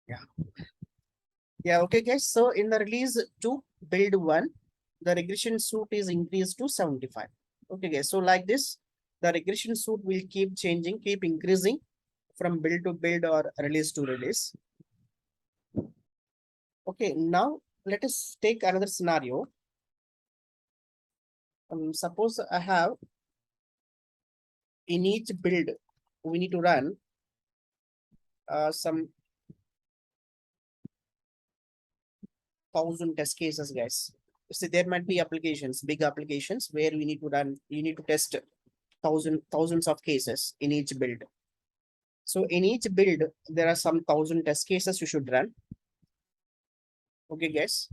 Yeah. Yeah. Okay, guys. So in the release to build one, the regression suit is increased to 75. Okay, guys. So like this, the regression suit will keep changing, keep increasing from build to build or release to release. Okay, now let us take another scenario. Suppose I have in each build, we need to run some 1,000 test cases, guys. So there might be applications, big applications where we need to run, you need to test thousands of cases in each build. So in each build, there are some 1,000 test cases you should run. Okay, guys.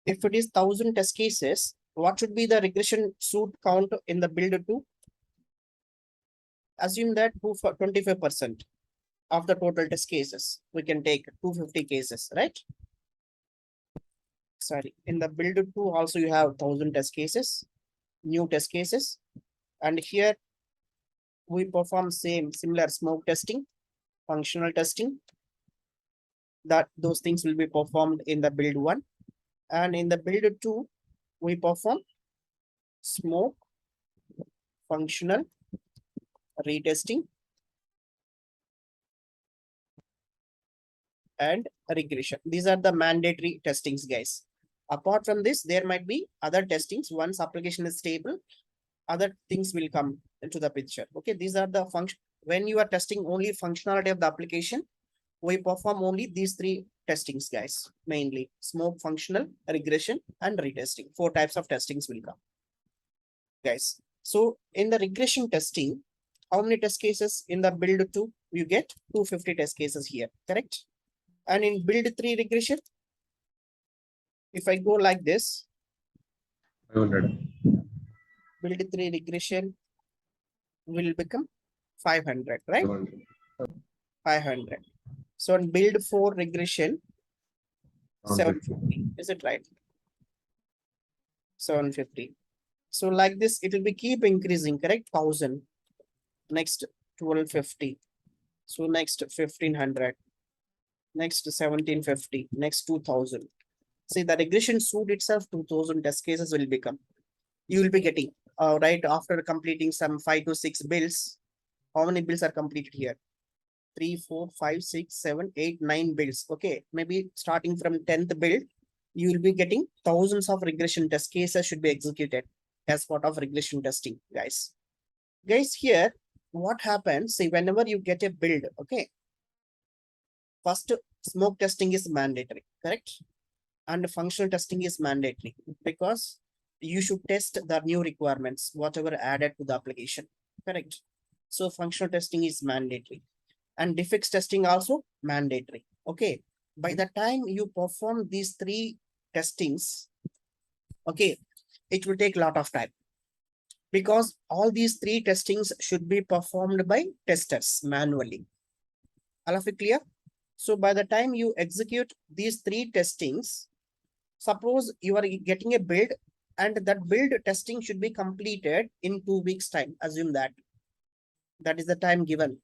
If it is 1,000 test cases, what should be the regression suit count in the build two? Assume that 25% of the total test cases. We can take 250 cases, right? Sorry, in the build two also you have 1,000 test cases, new test cases, and here we perform similar smoke testing, functional testing. That those things will be performed in the build one, and in the build two we perform smoke, functional, retesting, and regression. These are the mandatory testings, guys. Apart from this, there might be other testings. Once application is stable, other things will come into the picture. Okay, these are the function. When you are testing only functionality of the application, we perform only these three testings, guys. Mainly smoke, functional, regression, and retesting. 4 types of testings will come, guys. So in the regression testing, how many test cases in the build 2? You get 250 test cases here, correct? And in build 3 regression, if I go like this, 500. build 3 regression will become 500, right? 500. 500. So on build 4 regression, 750. Is it right? 750. So like this, it will be keep increasing, correct? 1,000. Next 1,250. So next 1,500. Next 1,750. Next 2,000. See the regression suit itself, 2,000 test cases will become. You will be getting right after completing some 5 to 6 builds. How many builds are completed here? 3, 4, 5, 6, 7, 8, 9 builds. Okay, maybe starting from 10th build, you will be getting thousands of regression test cases should be executed as part of regression testing, guys. Guys, here, what happens, see, whenever you get a build, okay, first smoke testing is mandatory, correct? And functional testing is mandatory because you should test the new requirements, whatever added to the application, correct? So functional testing is mandatory. And defects testing also mandatory. Okay, by the time you perform these 3 testings, okay, it will take a lot of time because all these 3 testings should be performed by testers manually. All of it clear? So by the time you execute these 3 testings, suppose you are getting a build and that build testing should be completed in 2 weeks time. Assume that is the time given.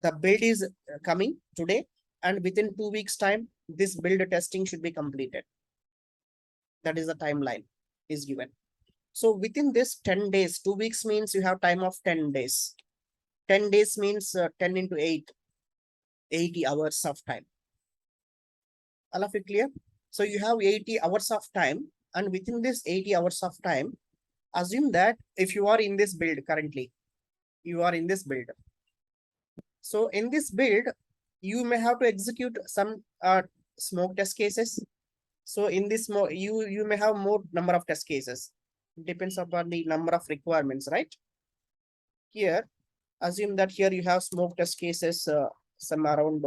The build is coming today and within 2 weeks time, this build testing should be completed. That is the timeline is given. So within this 10 days, 2 weeks means you have time of 10 days. 10 days means 10 into 8, 80 hours of time. All of it clear? So you have 80 hours of time, and within this 80 hours of time, assume that if you are in this build currently, you are in this build. So in this build, you may have to execute some smoke test cases. So in this, you may have more number of test cases. Depends upon the number of requirements, right? Here, assume that here you have smoke test cases, some around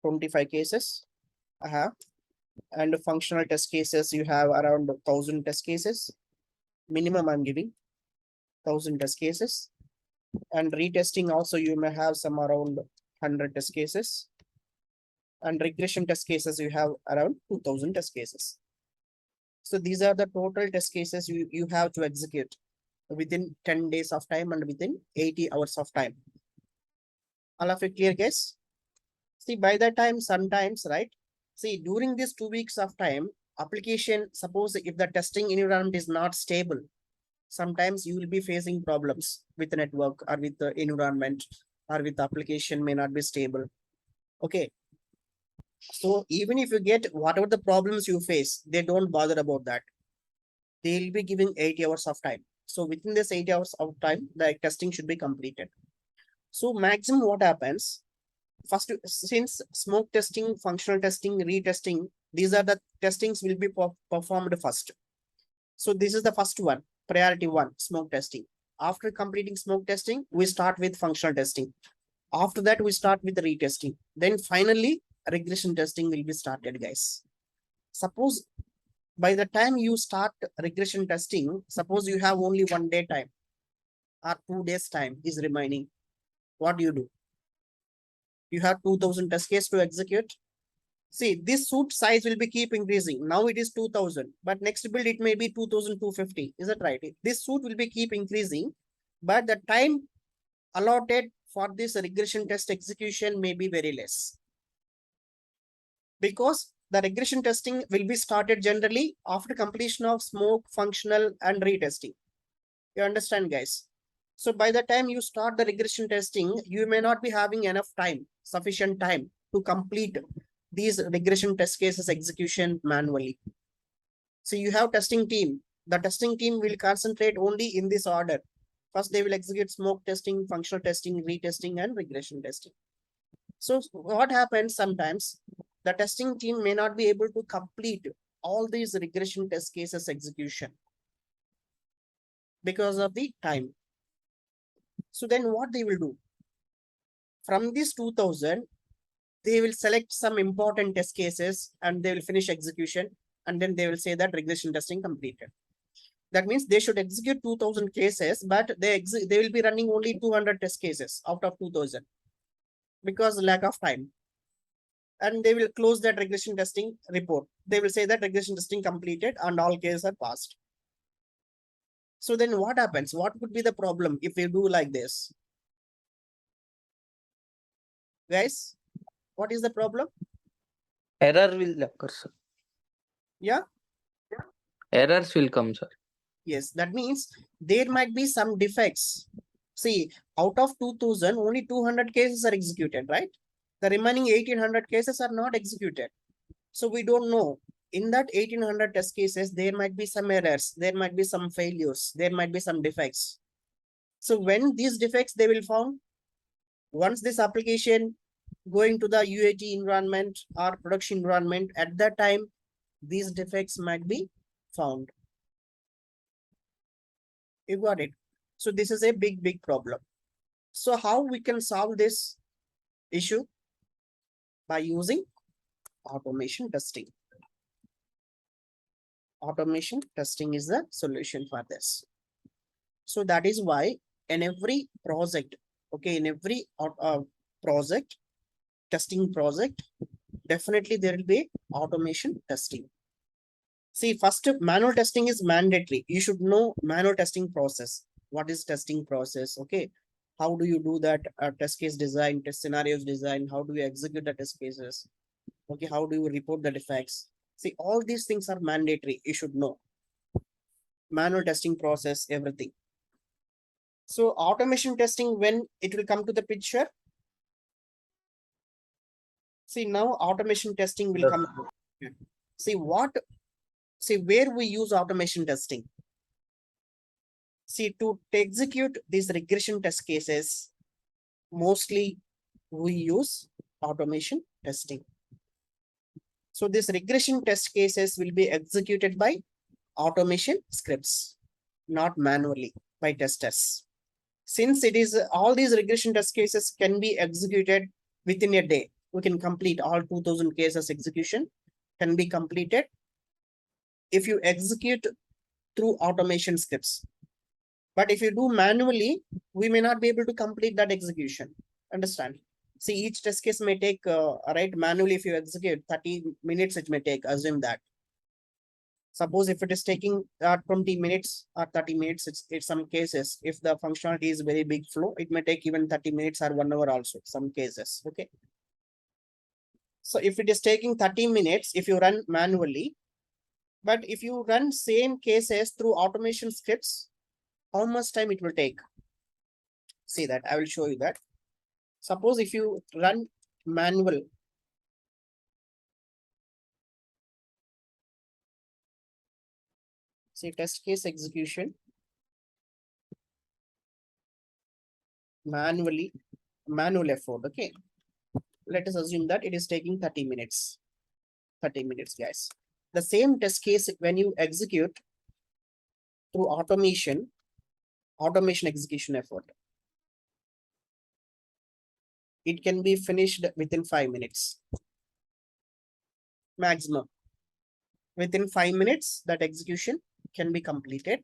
25 cases. And functional test cases, you have around 1,000 test cases. Minimum I'm giving 1,000 test cases. And retesting also you may have some around 100 test cases. And regression test cases, you have around 2,000 test cases. So these are the total test cases you have to execute within 10 days of time and within 80 hours of time. All of it clear, guys? See, by that time, sometimes, right? See, during these 2 weeks of time, application, suppose if the testing environment is not stable, sometimes you will be facing problems with the network or with the environment or with the application may not be stable. Okay. So even if you get whatever the problems you face, they don't bother about that. They'll be giving 8 hours of time. So within this 8 hours of time, the testing should be completed. So maximum what happens, first, since smoke testing, functional testing, retesting, these are the testings will be performed first. So this is the first one, priority one, smoke testing. After completing smoke testing, we start with functional testing. After that, we start with retesting. Then finally, regression testing will be started, guys. Suppose by the time you start regression testing, suppose you have only 1 day time or 2 days time is remaining. What do you do? You have 2000 test case to execute. See, this suit size will be keep increasing. Now it is 2000, but next build it may be 2250. Is that right? This suit will be keep increasing, but the time allotted for this regression test execution may be very less. Because the regression testing will be started generally after completion of smoke, functional, and retesting. You understand, guys? So by the time you start the regression testing, you may not be having enough time, sufficient time to complete these regression test cases execution manually. So you have testing team. The testing team will concentrate only in this order. First, they will execute smoke testing, functional testing, retesting, and regression testing. So what happens sometimes, the testing team may not be able to complete all these regression test cases execution because of the time. So then what they will do? From this 2000, they will select some important test cases and they will finish execution. And then they will say that regression testing completed. That means they should execute 2000 cases, but they will be running only 200 test cases out of 2000 because lack of time. And they will close that regression testing report. They will say that regression testing completed and all cases are passed. So then what happens? What could be the problem if we do like this? Guys, what is the problem? Error will occur, sir. Yeah. Errors will come, sir. Yes, that means there might be some defects. See, out of 2000, only 200 cases are executed, right? The remaining 1800 cases are not executed. So we don't know. In that 1800 test cases, there might be some errors, there might be some failures, there might be some defects. So when these defects they will found, once this application going to the UAT environment or production environment, at that time, these defects might be found. You got it. So this is a big problem. So how we can solve this issue? By using automation testing. Automation testing is the solution for this. So that is why in every project, okay, in every project, testing project, definitely there will be automation testing. See, first manual testing is mandatory. You should know manual testing process. What is testing process? Okay. How do you do that test case design, test scenarios design? How do you execute the test cases? Okay. How do you report the defects? See, all these things are mandatory. You should know manual testing process, everything. So automation testing, when it will come to the picture. See, now automation testing will come. See where we use automation testing. See, to execute these regression test cases, mostly we use automation testing. So these regression test cases will be executed by automation scripts, not manually by testers. Since it is all these regression test cases can be executed within a day, we can complete all 2000 cases execution can be completed if you execute through automation scripts. But if you do manually, we may not be able to complete that execution. Understand? See, each test case may take, right, manually if you execute 30 minutes, it may take, assume that. Suppose if it is taking 20 minutes or 30 minutes, it's some cases, if the functionality is very big flow, it may take even 30 minutes or 1 hour also, some cases, okay? So if it is taking 30 minutes, if you run manually, but if you run same cases through automation scripts, how much time it will take? See that, I will show you that. Suppose if you run manual, say test case execution, manual effort, okay. Let us assume that it is taking 30 minutes. 30 minutes, guys. The same test case when you execute through automation execution effort, it can be finished within 5 minutes. Maximum. Within 5 minutes, that execution can be completed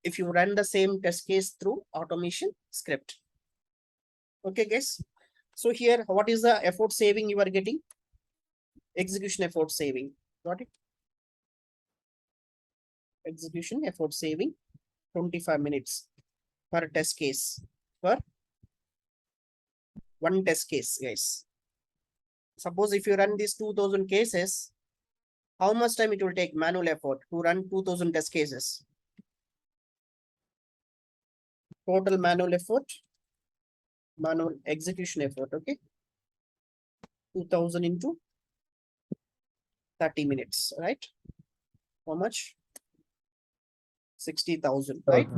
if you run the same test case through automation script. Okay, guys. So here, what is the effort saving you are getting? Execution effort saving. Got it? Execution effort saving 25 minutes per test case, per one test case, guys. Suppose if you run these 2000 cases, how much time it will take manual effort to run 2000 test cases? Total manual effort, manual execution effort, okay? 2000 into 30 minutes, right? How much? 60,000, right?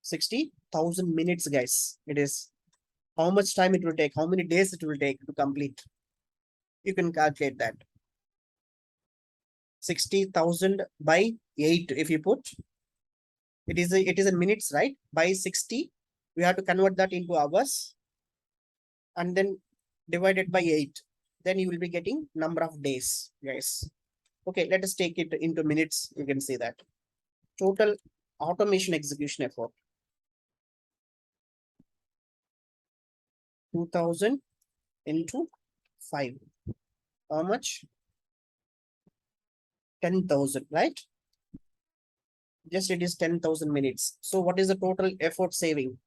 60,000 minutes, guys. It is how much time it will take, how many days it will take to complete. You can calculate that. 60,000 by 8, if you put, it is in minutes, right? By 60, we have to convert that into hours and then divided by 8. Then you will be getting number of days, guys. Okay, let us take it into minutes. You can see that. Total automation execution effort. 2000 into 5. How much? 10,000, right? Just it is 10,000 minutes. So what is the total effort saving?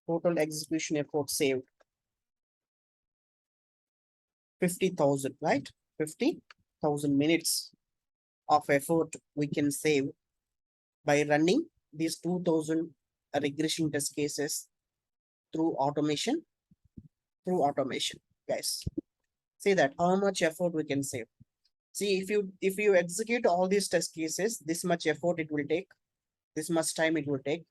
Total execution effort saved. 50,000, right? 50,000 minutes of effort we can save by running these 2000 regression test cases through automation, guys. See that how much effort we can save. See, if you execute all these test cases, this much effort it will take, this much time it will take.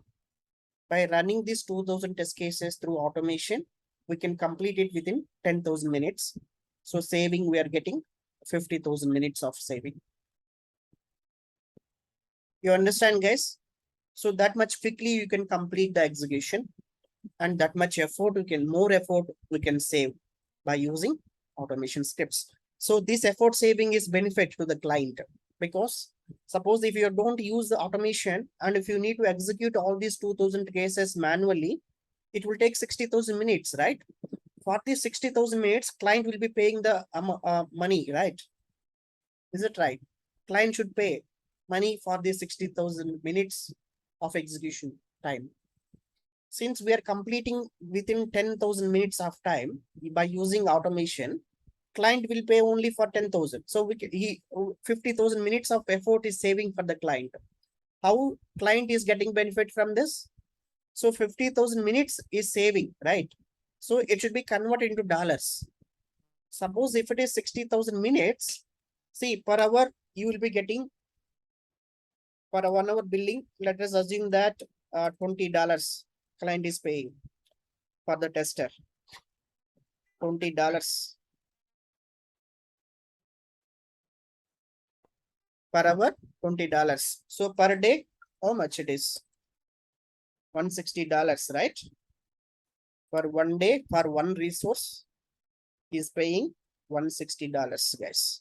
By running these 2000 test cases through automation, we can complete it within 10,000 minutes. So saving, we are getting 50,000 minutes of saving. You understand, guys? So that much quickly you can complete the execution, and that much effort more effort we can save by using automation scripts. So this effort saving is benefit to the client, because suppose if you don't use the automation and if you need to execute all these 2000 cases manually, it will take 60,000 minutes, right? For these 60,000 minutes, client will be paying the money, right? Is it right? Client should pay money for these 60,000 minutes of execution time. Since we are completing within 10,000 minutes of time by using automation, client will pay only for 10,000. So 50,000 minutes of effort is saving for the client. How client is getting benefit from this? So 50,000 minutes is saving, right? So it should be converted into dollars. Suppose if it is 60,000 minutes, see, per hour you will be getting, for a 1 hour billing, let us assume that $20 client is paying for the tester. $20 per hour, $20. So per day, how much it is? $160, right? For 1 day, for one resource, he is paying $160, guys.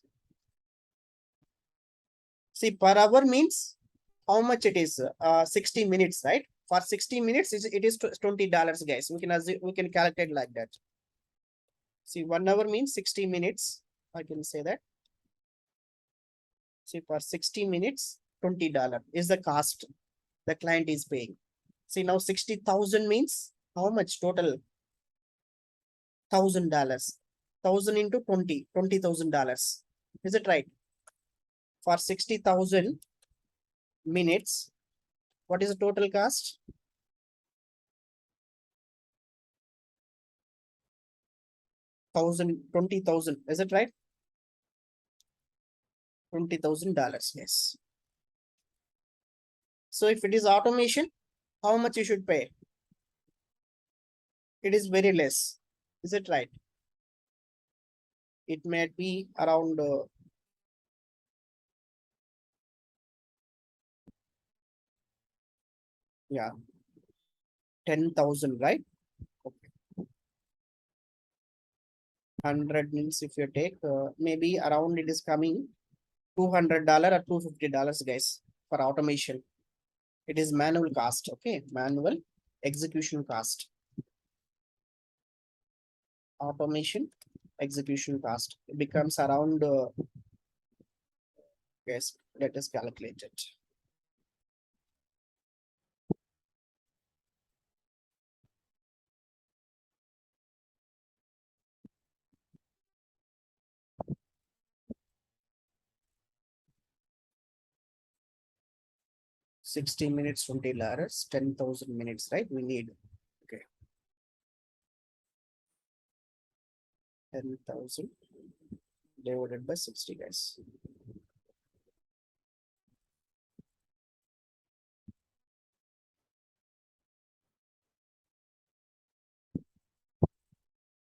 See, per hour means how much it is? 60 minutes, right? For 60 minutes, it is $20, guys. We can calculate like that. See, 1 hour means 60 minutes. I can say that. See, for 60 minutes, $20 is the cost the client is paying. See, now 60,000 means how much total? $1,000. 1,000 into 20, $20,000. Is it right? For 60,000 minutes, what is the total cost? 20,000. Is it right? $20,000. Yes. So if it is automation, how much you should pay? It is very less. Is it right? It may be around yeah, 10,000, right? Okay. 100 means if you take maybe around it is coming $200 or $250, guys, for automation. It is manual cost. Okay, manual execution cost. Automation execution cost. It becomes around yes, let us calculate it. $60 minutes, $20, 10,000 minutes, right? We need. Okay. 10,000 divided by 60, guys.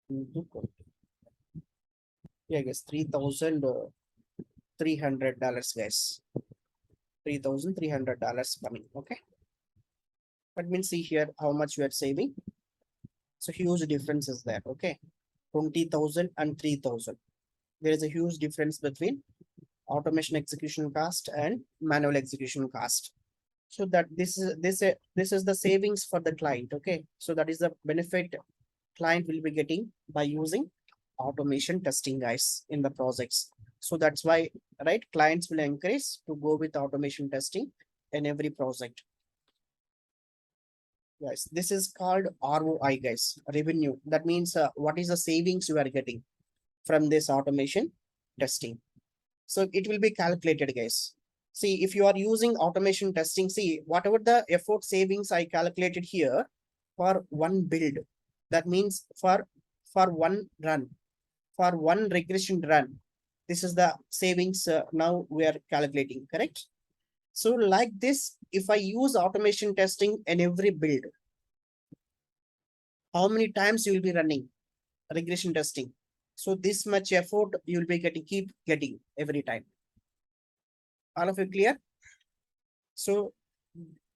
Into 20. Yeah, guys, $3,300, guys. $3,300 coming. Okay. Let me see here how much you are saving. So huge difference is there. Okay. 20,000 and 3,000. There is a huge difference between automation execution cost and manual execution cost. So that this is the savings for the client. Okay. So that is the benefit client will be getting by using automation testing, guys, in the projects. So that's why, right, clients will encourage to go with automation testing in every project. Guys, this is called ROI, guys, revenue. That means what is the savings you are getting from this automation testing. So it will be calculated, guys. See, if you are using automation testing, see, whatever the effort savings I calculated here for one build, that means for one run, for one regression run, this is the savings now we are calculating, correct? So like this, if I use automation testing in every build, how many times you will be running regression testing? So this much effort you will be keep getting every time. All of you clear? So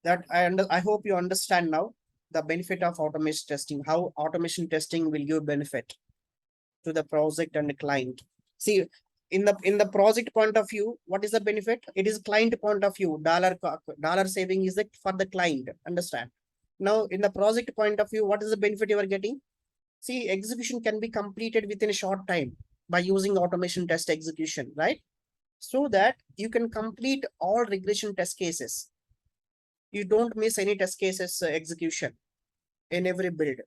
that I hope you understand now the benefit of automation testing, how automation testing will give benefit to the project and the client. See, in the project point of view, what is the benefit? It is client point of view. Dollar saving is it for the client. Understand? Now, in the project point of view, what is the benefit you are getting? See, execution can be completed within a short time by using automation test execution, right? So that you can complete all regression test cases. You don't miss any test cases execution in every build,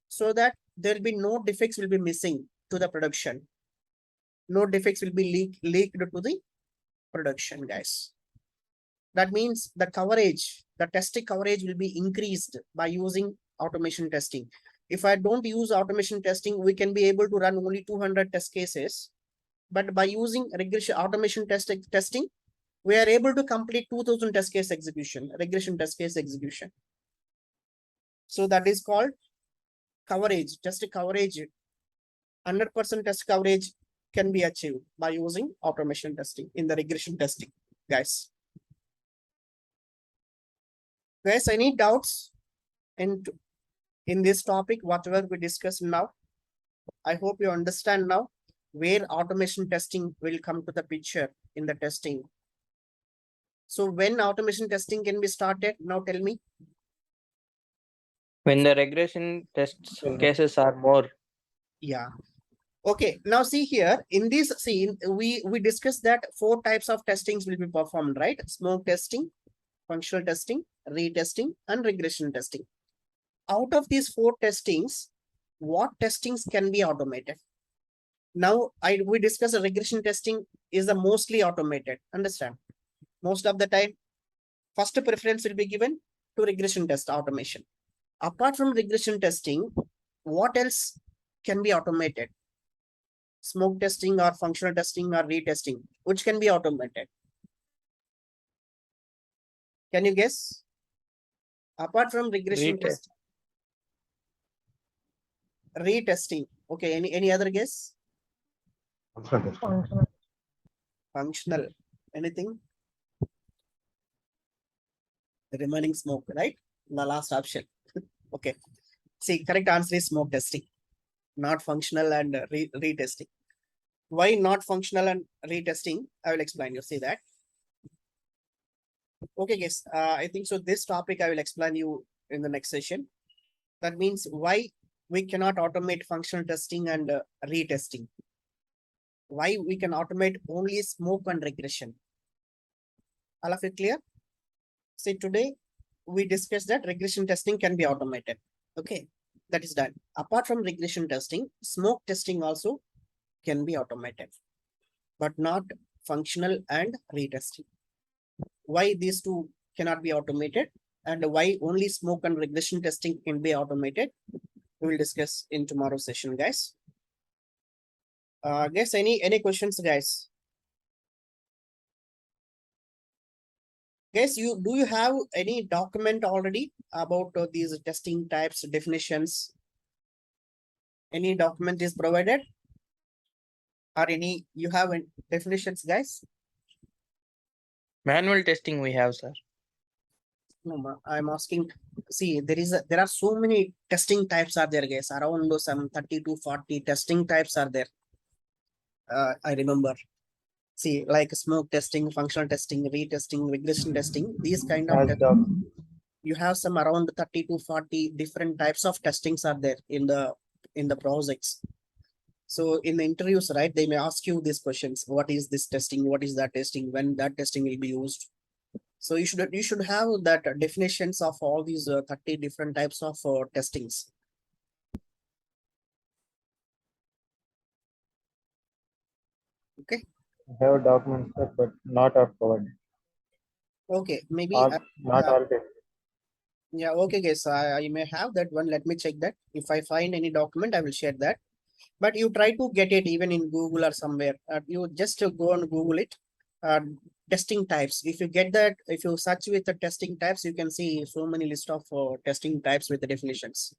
so that there will be no defects will be missing to the production. No defects will be leaked to the production, guys. That means the coverage, the testing coverage will be increased by using automation testing. If I don't use automation testing, we can be able to run only 200 test cases. But by using regression automation testing, we are able to complete 2,000 test case execution, regression test case execution. So that is called coverage, just a coverage. 100% test coverage can be achieved by using automation testing in the regression testing, guys. Guys, any doubts in this topic, whatever we discussed now? I hope you understand now where automation testing will come to the picture in the testing. So when automation testing can be started? Now tell me. When the regression tests cases are more. Yeah. Okay. Now see here in this scene, we discussed that 4 types of testings will be performed, right? Smoke testing, functional testing, retesting, and regression testing. Out of these 4 testings, what testings can be automated. Now, we discuss regression testing is the mostly automated. Understand? Most of the time, first preference will be given to regression test automation. Apart from regression testing, what else can be automated? Smoke testing or functional testing or retesting, which can be automated. Can you guess? Apart from regression Retest. test, retesting. Okay, any other guess? Functional testing. Functional. Anything? The remaining smoke, right? The last option. Okay. See, correct answer is smoke testing, not functional and retesting. Why not functional and retesting? I will explain you. See that. Okay, guys. I think so. This topic I will explain you in the next session. That means why we cannot automate functional testing and retesting. Why we can automate only smoke and regression. All of it clear? See, today we discussed that regression testing can be automated. Okay, that is done. Apart from regression testing, smoke testing also can be automated, but not functional and retesting. Why these two cannot be automated and why only smoke and regression testing can be automated, we will discuss in tomorrow's session, guys. Guys, any questions, guys? Guys, do you have any document already about these testing types, definitions? Any document is provided? Or any you have definitions, guys? Manual testing we have, sir. No, I'm asking. See, there are so many testing types are there, guys. Around some 30 to 40 testing types are there. I remember. See, like smoke testing, functional testing, retesting, regression testing. These kind of you have some around 30 to 40 different types of testings are there in the projects. So in the interviews, right, they may ask you these questions. What is this testing? What is that testing? When that testing will be used? So you should have that definitions of all these 30 different types of testings. Okay. I have documents, sir, but not are provided. Okay, maybe Not all tests. yeah, okay, guys. I may have that one. Let me check that. If I find any document, I will share that. But you try to get it even in Google or somewhere. You just go and Google it. Testing types. If you get that, if you search with the testing types, you can see so many list of testing types with the definitions.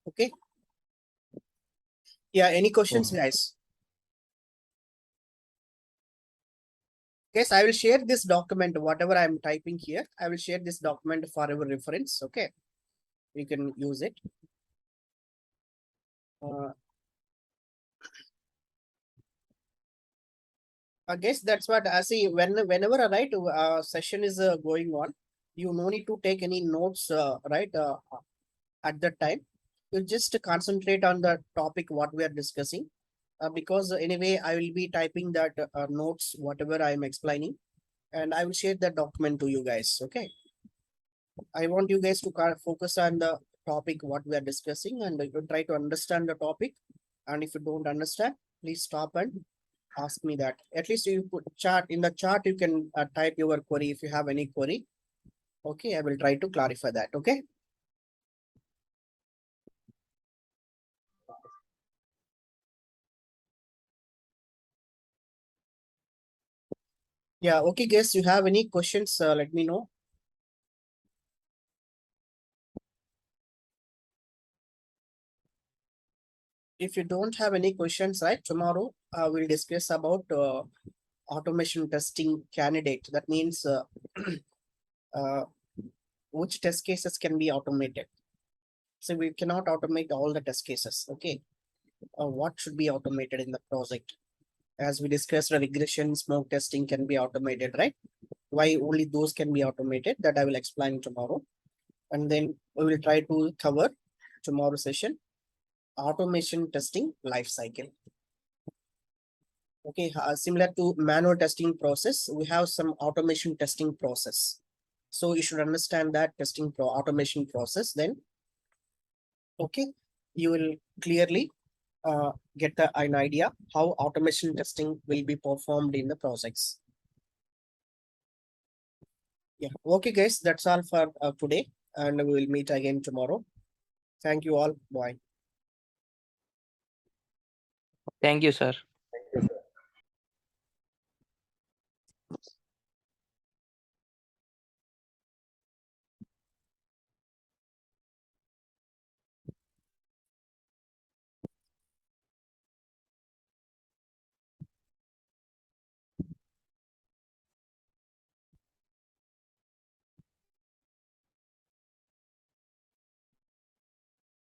Okay. Yeah, any questions, guys? Yes, I will share this document, whatever I'm typing here. I will share this document for our reference. Okay. You can use it. I guess that's what I see. Whenever a right session is going on, you no need to take any notes, right? At that time, you just concentrate on the topic what we are discussing. Because anyway, I will be typing that notes, whatever I am explaining, and I will share that document to you guys. Okay. I want you guys to focus on the topic what we are discussing, and you try to understand the topic. And if you don't understand, please stop and ask me that. At least you put chat in the chat. You can type your query if you have any query. Okay, I will try to clarify that. Okay. Yeah. Okay, guys. You have any questions? Let me know. If you don't have any questions, right? Tomorrow we'll discuss about automation testing candidate. That means which test cases can be automated. So we cannot automate all the test cases. Okay. What should be automated in the project? As we discussed, regression, smoke testing can be automated, right? Why only those can be automated? That I will explain tomorrow. And then we will try to cover tomorrow's session, automation testing life cycle. Okay, similar to manual testing process, we have some automation testing process. So you should understand that testing automation process, then okay, you will clearly get an idea how automation testing will be performed in the projects. Yeah, okay guys, that's all for today, and we will meet again tomorrow. Thank you all. Bye. Thank you, sir.